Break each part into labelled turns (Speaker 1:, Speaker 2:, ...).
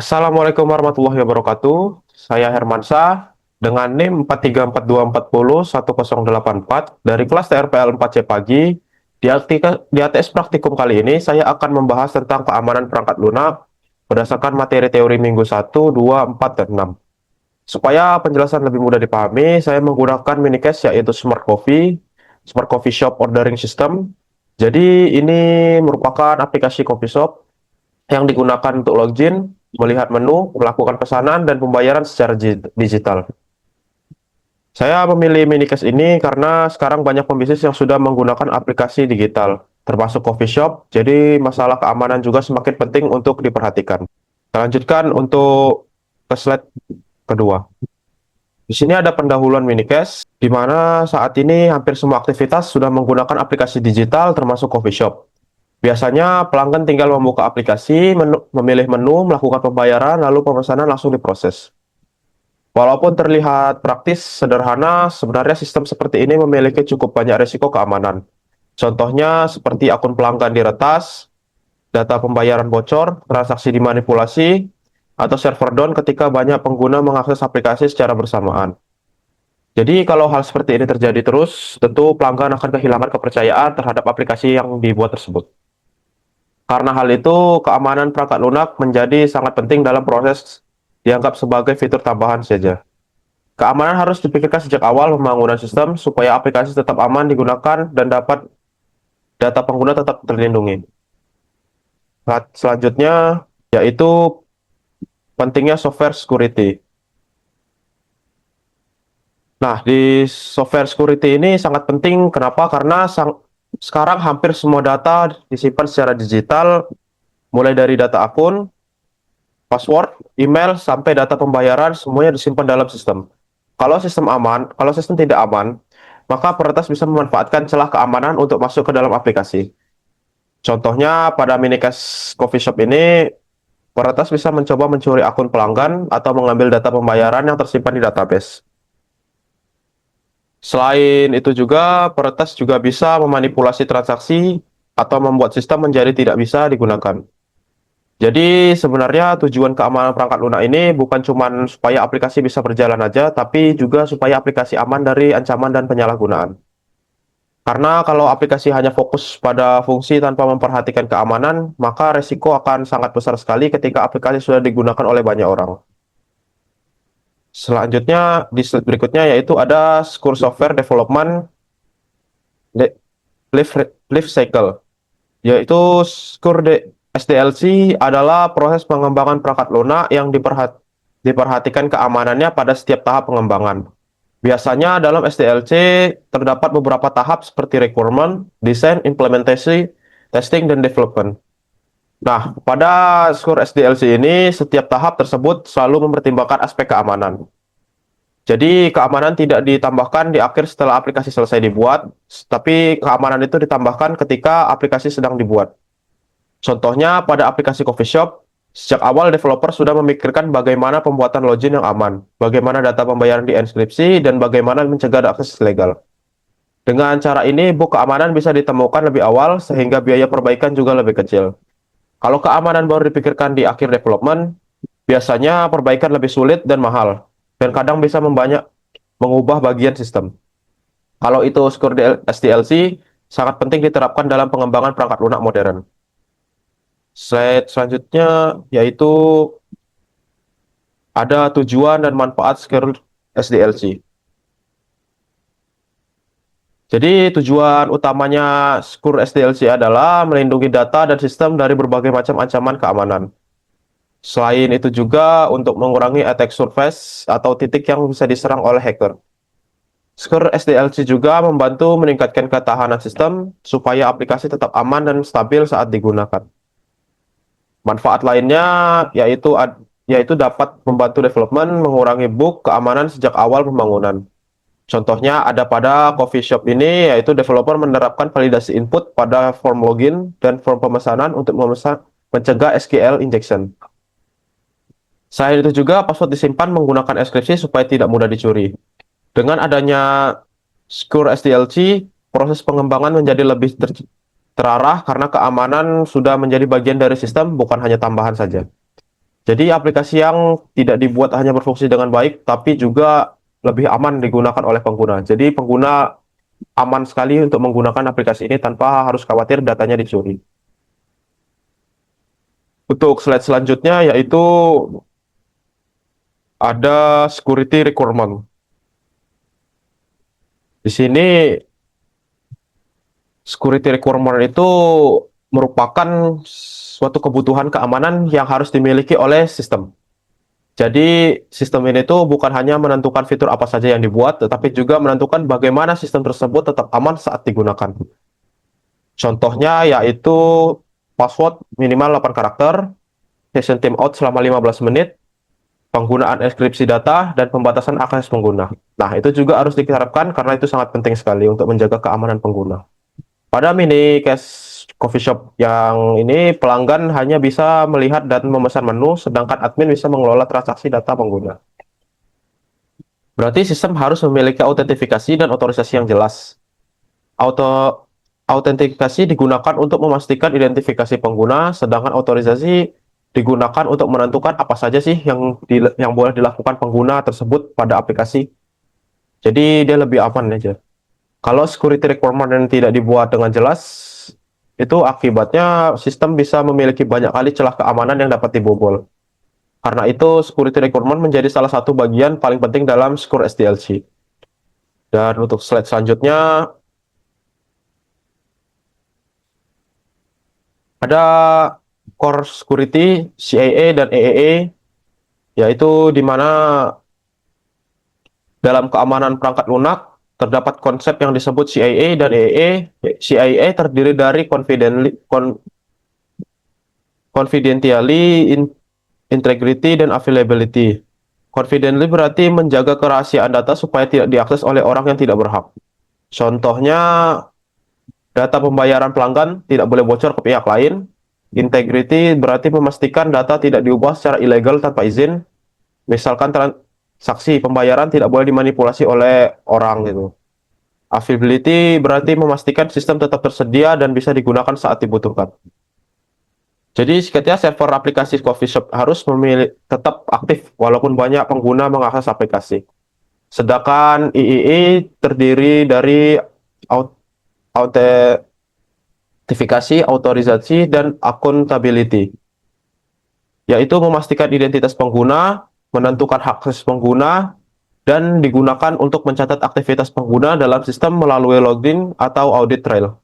Speaker 1: Assalamualaikum warahmatullahi wabarakatuh. Saya Hermansyah dengan NIM 4342401084 dari kelas TRPL 4C pagi. Di ATS praktikum kali ini saya akan membahas tentang keamanan perangkat lunak berdasarkan materi teori minggu 1, 2, 4, dan 6. Supaya penjelasan lebih mudah dipahami, saya menggunakan minicast yaitu Smart Coffee Shop Ordering System. Jadi ini merupakan aplikasi coffee shop yang digunakan untuk login, melihat menu, melakukan pesanan, dan pembayaran secara digital. Saya memilih minicast ini karena sekarang banyak pembisnis yang sudah menggunakan aplikasi digital, termasuk coffee shop, jadi masalah keamanan juga semakin penting untuk diperhatikan. Kita lanjutkan untuk ke slide kedua. Di sini ada pendahuluan minicast, di mana saat ini hampir semua aktivitas sudah menggunakan aplikasi digital termasuk coffee shop. Biasanya pelanggan tinggal membuka aplikasi, memilih menu, melakukan pembayaran, lalu pemesanan langsung diproses. Walaupun terlihat praktis sederhana, sebenarnya sistem seperti ini memiliki cukup banyak risiko keamanan. Contohnya seperti akun pelanggan diretas, data pembayaran bocor, transaksi dimanipulasi, atau server down ketika banyak pengguna mengakses aplikasi secara bersamaan. Jadi kalau hal seperti ini terjadi terus, tentu pelanggan akan kehilangan kepercayaan terhadap aplikasi yang dibuat tersebut. Karena hal itu, keamanan perangkat lunak menjadi sangat penting dalam proses dianggap sebagai fitur tambahan saja. Keamanan harus dipikirkan sejak awal pembangunan sistem supaya aplikasi tetap aman digunakan dan dapat data pengguna tetap terlindungi. Selanjutnya, yaitu pentingnya software security. Nah, di software security ini sangat penting. Kenapa? Karena sekarang hampir semua data disimpan secara digital, mulai dari data akun, password, email, sampai data pembayaran, semuanya disimpan dalam sistem. Kalau sistem tidak aman, maka peretas bisa memanfaatkan celah keamanan untuk masuk ke dalam aplikasi. Contohnya pada minicast coffee shop ini, peretas bisa mencoba mencuri akun pelanggan atau mengambil data pembayaran yang tersimpan di database. Selain itu juga, peretas juga bisa memanipulasi transaksi atau membuat sistem menjadi tidak bisa digunakan. Jadi sebenarnya tujuan keamanan perangkat lunak ini bukan cuma supaya aplikasi bisa berjalan aja, tapi juga supaya aplikasi aman dari ancaman dan penyalahgunaan. Karena kalau aplikasi hanya fokus pada fungsi tanpa memperhatikan keamanan, maka resiko akan sangat besar sekali ketika aplikasi sudah digunakan oleh banyak orang. Selanjutnya, di slide berikutnya yaitu ada Secure Software Development Life Cycle, yaitu SDLC adalah proses pengembangan perangkat lunak yang diperhatikan keamanannya pada setiap tahap pengembangan. Biasanya dalam SDLC terdapat beberapa tahap seperti requirement, design, implementasi, testing, dan development. Nah, pada skor SDLC ini, setiap tahap tersebut selalu mempertimbangkan aspek keamanan. Jadi, keamanan tidak ditambahkan di akhir setelah aplikasi selesai dibuat, tapi keamanan itu ditambahkan ketika aplikasi sedang dibuat. Contohnya, pada aplikasi coffee shop, sejak awal developer sudah memikirkan bagaimana pembuatan login yang aman, bagaimana data pembayaran dienkripsi, dan bagaimana mencegah akses ilegal. Dengan cara ini, bug keamanan bisa ditemukan lebih awal sehingga biaya perbaikan juga lebih kecil. Kalau keamanan baru dipikirkan di akhir development, biasanya perbaikan lebih sulit dan mahal, dan kadang bisa mengubah bagian sistem. Kalau itu skor SDLC, sangat penting diterapkan dalam pengembangan perangkat lunak modern. Slide selanjutnya yaitu ada tujuan dan manfaat skor SDLC. Jadi tujuan utamanya skor SDLC adalah melindungi data dan sistem dari berbagai macam ancaman keamanan. Selain itu juga untuk mengurangi attack surface atau titik yang bisa diserang oleh hacker. Skor SDLC juga membantu meningkatkan ketahanan sistem supaya aplikasi tetap aman dan stabil saat digunakan. Manfaat lainnya yaitu dapat membantu development, mengurangi bug keamanan sejak awal pembangunan. Contohnya ada pada coffee shop ini, yaitu developer menerapkan validasi input pada form login dan form pemesanan untuk mencegah SQL injection. Selain itu juga password disimpan menggunakan enkripsi supaya tidak mudah dicuri. Dengan adanya Secure SDLC, proses pengembangan menjadi lebih terarah karena keamanan sudah menjadi bagian dari sistem, bukan hanya tambahan saja. Jadi aplikasi yang tidak dibuat hanya berfungsi dengan baik, tapi juga lebih aman digunakan oleh pengguna. Jadi pengguna aman sekali untuk menggunakan aplikasi ini tanpa harus khawatir datanya dicuri. Untuk slide selanjutnya yaitu ada security requirement. Di sini security requirement itu merupakan suatu kebutuhan keamanan yang harus dimiliki oleh sistem. Jadi sistem ini tuh bukan hanya menentukan fitur apa saja yang dibuat, tetapi juga menentukan bagaimana sistem tersebut tetap aman saat digunakan. Contohnya yaitu password minimal 8 karakter, session timeout selama 15 menit, penggunaan enkripsi data, dan pembatasan akses pengguna. Nah, itu juga harus diterapkan karena itu sangat penting sekali untuk menjaga keamanan pengguna. Pada mini cash coffee shop yang ini, pelanggan hanya bisa melihat dan memesan menu, sedangkan admin bisa mengelola transaksi data pengguna. Berarti sistem harus memiliki autentifikasi dan otorisasi yang jelas. Auto Autentikasi digunakan untuk memastikan identifikasi pengguna, sedangkan otorisasi digunakan untuk menentukan apa saja sih yang boleh dilakukan pengguna tersebut pada aplikasi. Jadi dia lebih aman aja. Kalau security requirement yang tidak dibuat dengan jelas, itu akibatnya sistem bisa memiliki banyak kali celah keamanan yang dapat dibobol. Karena itu, security requirement menjadi salah satu bagian paling penting dalam Secure SDLC. Dan untuk slide selanjutnya, ada Core Security, CIA, dan EEE, yaitu di mana dalam keamanan perangkat lunak terdapat konsep yang disebut CIA dan EEE. CIA terdiri dari confidentiality, integrity, dan availability. Confidentiality berarti menjaga kerahasiaan data supaya tidak diakses oleh orang yang tidak berhak. Contohnya, data pembayaran pelanggan tidak boleh bocor ke pihak lain. Integrity berarti memastikan data tidak diubah secara ilegal tanpa izin. Misalkan transaksi pembayaran tidak boleh dimanipulasi oleh orang gitu. Availability berarti memastikan sistem tetap tersedia dan bisa digunakan saat dibutuhkan. Jadi singkatnya server aplikasi coffee shop harus tetap aktif walaupun banyak pengguna mengakses aplikasi. Sedangkan III terdiri dari autentifikasi, autorisasi, dan accountability, yaitu memastikan identitas pengguna, menentukan hak akses pengguna, dan digunakan untuk mencatat aktivitas pengguna dalam sistem melalui login atau audit trail.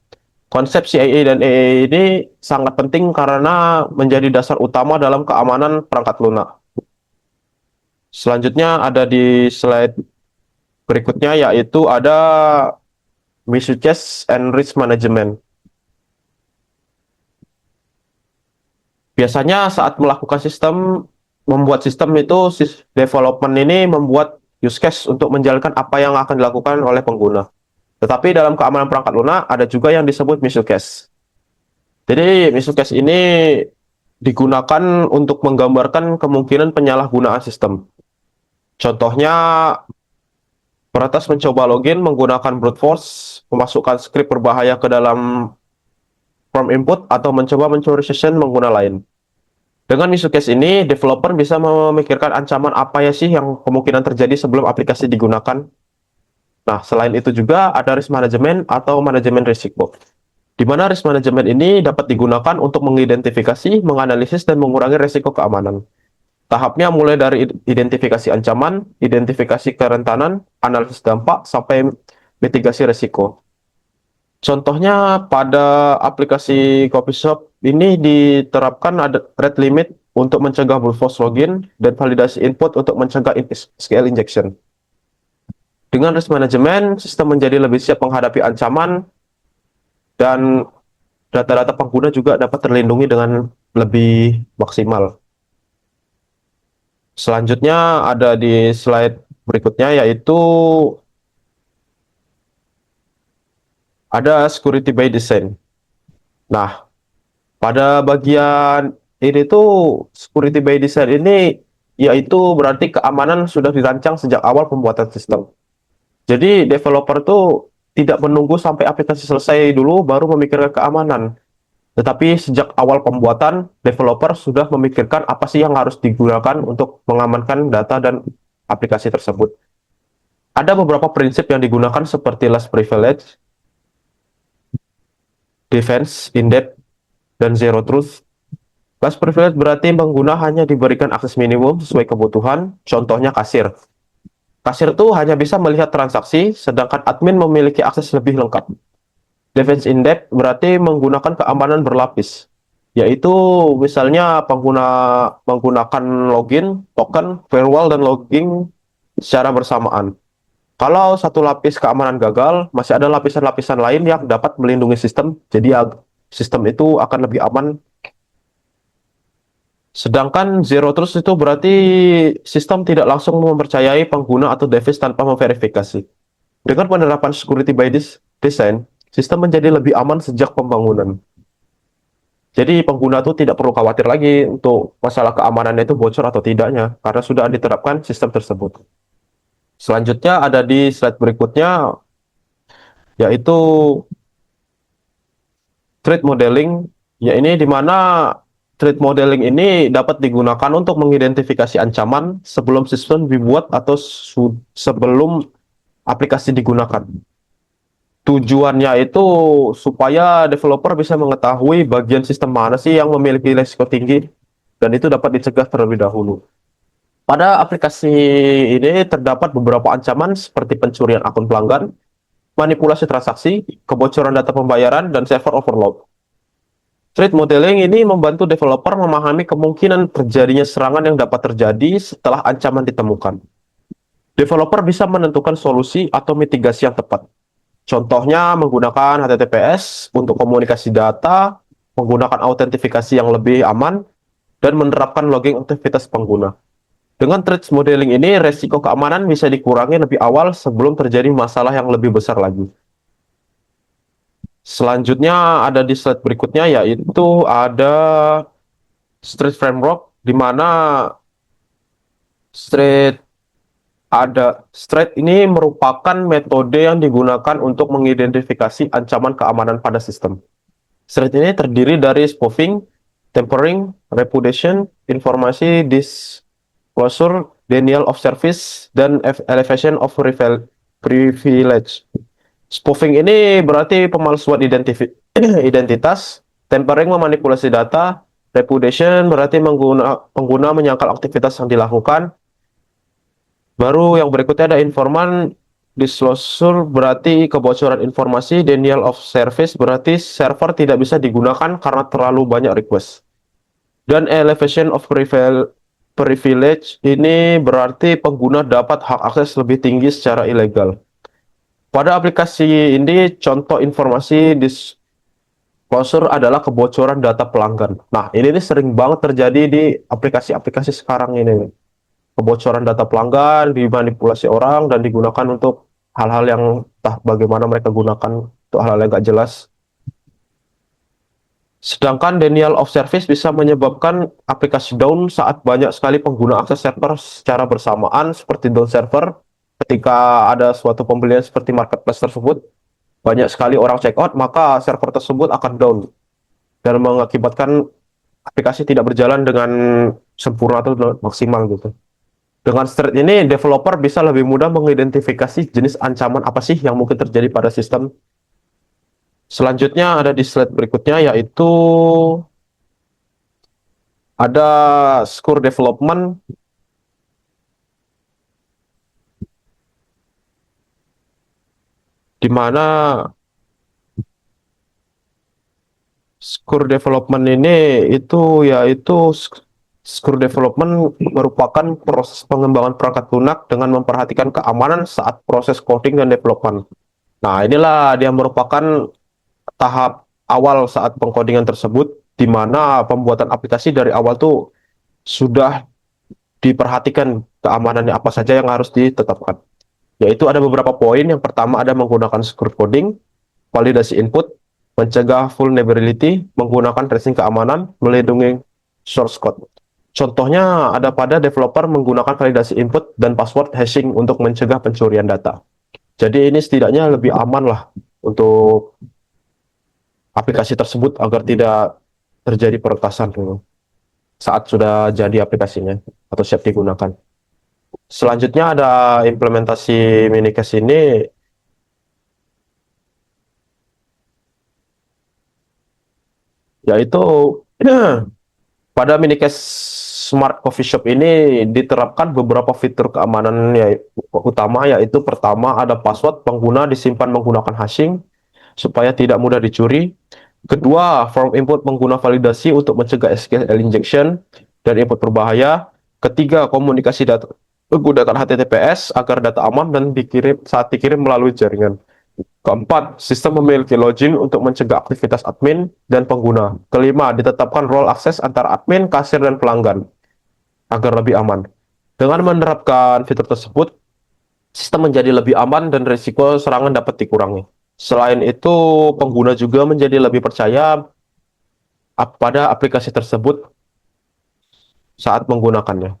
Speaker 1: Konsep CIA dan EE ini sangat penting karena menjadi dasar utama dalam keamanan perangkat lunak. Selanjutnya ada di slide berikutnya yaitu ada misuse and risk management. Biasanya saat melakukan membuat sistem itu development ini membuat use case untuk menjalankan apa yang akan dilakukan oleh pengguna. Tetapi dalam keamanan perangkat lunak ada juga yang disebut misuse case. Jadi misuse case ini digunakan untuk menggambarkan kemungkinan penyalahgunaan sistem. Contohnya, peretas mencoba login menggunakan brute force, memasukkan skrip berbahaya ke dalam form input, atau mencoba mencuri session menggunakan lain. Dengan misuse case ini, developer bisa memikirkan ancaman apa ya sih yang kemungkinan terjadi sebelum aplikasi digunakan. Nah, selain itu juga ada risk management atau manajemen risiko, di mana risk management ini dapat digunakan untuk mengidentifikasi, menganalisis, dan mengurangi risiko keamanan. Tahapnya mulai dari identifikasi ancaman, identifikasi kerentanan, analisis dampak, sampai mitigasi risiko. Contohnya pada aplikasi Coffee Shop ini diterapkan ada rate limit untuk mencegah brute force login dan validasi input untuk mencegah SQL injection. Dengan risk management, sistem menjadi lebih siap menghadapi ancaman dan data-data pengguna juga dapat terlindungi dengan lebih maksimal. Selanjutnya ada di slide berikutnya yaitu ada security by design. Nah, pada bagian ini tuh security by design ini yaitu berarti keamanan sudah dirancang sejak awal pembuatan sistem. Jadi developer tuh tidak menunggu sampai aplikasi selesai dulu baru memikirkan keamanan. Tetapi sejak awal pembuatan, developer sudah memikirkan apa sih yang harus digunakan untuk mengamankan data dan aplikasi tersebut. Ada beberapa prinsip yang digunakan seperti less privilege, defense, in-depth, dan zero truth. Less privilege berarti pengguna hanya diberikan akses minimum sesuai kebutuhan, contohnya kasir. Kasir itu hanya bisa melihat transaksi, sedangkan admin memiliki akses lebih lengkap. Defense in depth berarti menggunakan keamanan berlapis, yaitu misalnya pengguna menggunakan login, token, firewall, dan logging secara bersamaan. Kalau satu lapis keamanan gagal, masih ada lapisan-lapisan lain yang dapat melindungi sistem, jadi sistem itu akan lebih aman. Sedangkan zero trust itu berarti sistem tidak langsung mempercayai pengguna atau device tanpa memverifikasi. Dengan penerapan security by design, sistem menjadi lebih aman sejak pembangunan. Jadi pengguna itu tidak perlu khawatir lagi untuk masalah keamanannya itu bocor atau tidaknya, karena sudah diterapkan sistem tersebut. Selanjutnya ada di slide berikutnya, yaitu threat modeling. Ya ini di mana threat modeling ini dapat digunakan untuk mengidentifikasi ancaman sebelum sistem dibuat atau sebelum aplikasi digunakan. Tujuannya itu supaya developer bisa mengetahui bagian sistem mana sih yang memiliki risiko tinggi dan itu dapat dicegah terlebih dahulu. Pada aplikasi ini terdapat beberapa ancaman seperti pencurian akun pelanggan, manipulasi transaksi, kebocoran data pembayaran, dan server overload. Threat modeling ini membantu developer memahami kemungkinan terjadinya serangan yang dapat terjadi setelah ancaman ditemukan. Developer bisa menentukan solusi atau mitigasi yang tepat. Contohnya menggunakan HTTPS untuk komunikasi data, menggunakan autentifikasi yang lebih aman, dan menerapkan logging aktivitas pengguna. Dengan threat modeling ini, resiko keamanan bisa dikurangi lebih awal sebelum terjadi masalah yang lebih besar lagi. Selanjutnya ada di slide berikutnya, yaitu ada Street Framework, di mana Street Street ini merupakan metode yang digunakan untuk mengidentifikasi ancaman keamanan pada sistem. Street ini terdiri dari spoofing, tampering, repudiation, informasi disclosure, denial of service, dan elevation of privilege. Spoofing ini berarti pemalsuan identitas, tampering memanipulasi data, repudiation berarti pengguna menyangkal aktivitas yang dilakukan. Baru yang berikutnya ada informan disclosure berarti kebocoran informasi, denial of service berarti server tidak bisa digunakan karena terlalu banyak request. Dan elevation of privilege ini berarti pengguna dapat hak akses lebih tinggi secara ilegal. Pada aplikasi ini contoh informasi disclosure adalah kebocoran data pelanggan. Nah, ini sering banget terjadi di aplikasi-aplikasi sekarang ini. Kebocoran data pelanggan dimanipulasi orang dan digunakan untuk hal-hal yang entah bagaimana mereka gunakan untuk hal-hal yang nggak jelas. Sedangkan denial of service bisa menyebabkan aplikasi down saat banyak sekali pengguna akses server secara bersamaan seperti down server ketika ada suatu pembelian seperti marketplace tersebut banyak sekali orang check out maka server tersebut akan down dan mengakibatkan aplikasi tidak berjalan dengan sempurna atau maksimal gitu. Dengan Street ini, developer bisa lebih mudah mengidentifikasi jenis ancaman apa sih yang mungkin terjadi pada sistem. Selanjutnya ada di slide berikutnya, yaitu ada secure development, di mana secure development ini yaitu secure development merupakan proses pengembangan perangkat lunak dengan memperhatikan keamanan saat proses coding dan development. Nah, inilah dia merupakan tahap awal saat pengkodingan tersebut, di mana pembuatan aplikasi dari awal tuh sudah diperhatikan keamanannya apa saja yang harus ditetapkan. Yaitu ada beberapa poin. Yang pertama ada menggunakan secure coding, validasi input, mencegah vulnerability, menggunakan tracing keamanan, melindungi source code. Contohnya ada pada developer menggunakan validasi input dan password hashing untuk mencegah pencurian data. Jadi ini setidaknya lebih aman lah untuk aplikasi tersebut agar tidak terjadi peretasan dulu saat sudah jadi aplikasinya atau siap digunakan. Selanjutnya ada implementasi minikast ini, yaitu pada minikast Smart Coffee Shop ini diterapkan beberapa fitur keamanan utama, yaitu pertama ada password pengguna disimpan menggunakan hashing supaya tidak mudah dicuri. Kedua, form input pengguna validasi untuk mencegah SQL injection dan input berbahaya. Ketiga, komunikasi data menggunakan HTTPS agar data aman dan dikirim saat dikirim melalui jaringan. Keempat, sistem memiliki login untuk mencegah aktivitas admin dan pengguna. Kelima, ditetapkan role akses antara admin, kasir, dan pelanggan agar lebih aman. Dengan menerapkan fitur tersebut, sistem menjadi lebih aman dan risiko serangan dapat dikurangi. Selain itu, pengguna juga menjadi lebih percaya pada aplikasi tersebut saat menggunakannya.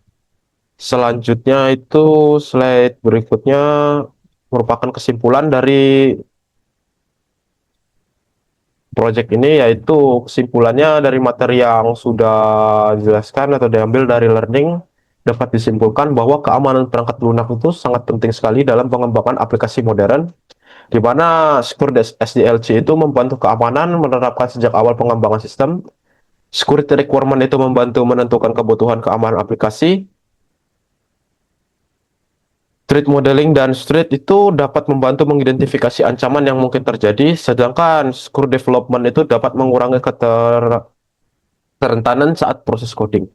Speaker 1: Selanjutnya itu slide berikutnya merupakan kesimpulan dari project ini, yaitu kesimpulannya dari materi yang sudah dijelaskan atau diambil dari learning dapat disimpulkan bahwa keamanan perangkat lunak itu sangat penting sekali dalam pengembangan aplikasi modern, di mana Secure SDLC itu membantu keamanan menerapkan sejak awal pengembangan sistem. Security requirement itu membantu menentukan kebutuhan keamanan aplikasi. Threat modeling dan threat itu dapat membantu mengidentifikasi ancaman yang mungkin terjadi, sedangkan secure development itu dapat mengurangi kerentanan saat proses coding.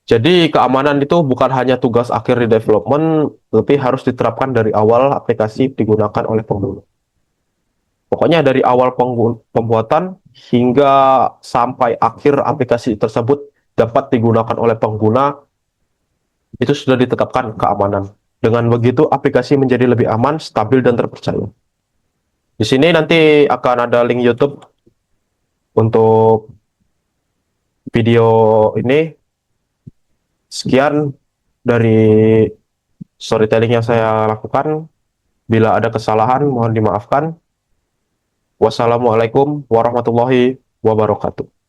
Speaker 1: Jadi keamanan itu bukan hanya tugas akhir di development, tapi harus diterapkan dari awal aplikasi digunakan oleh pengguna. Pokoknya dari awal pembuatan hingga sampai akhir aplikasi tersebut dapat digunakan oleh pengguna, itu sudah ditetapkan keamanan. Dengan begitu aplikasi menjadi lebih aman, stabil, dan terpercaya. Di sini nanti akan ada link YouTube untuk video ini. Sekian dari storytelling yang saya lakukan. Bila ada kesalahan, mohon dimaafkan. Wassalamualaikum warahmatullahi wabarakatuh.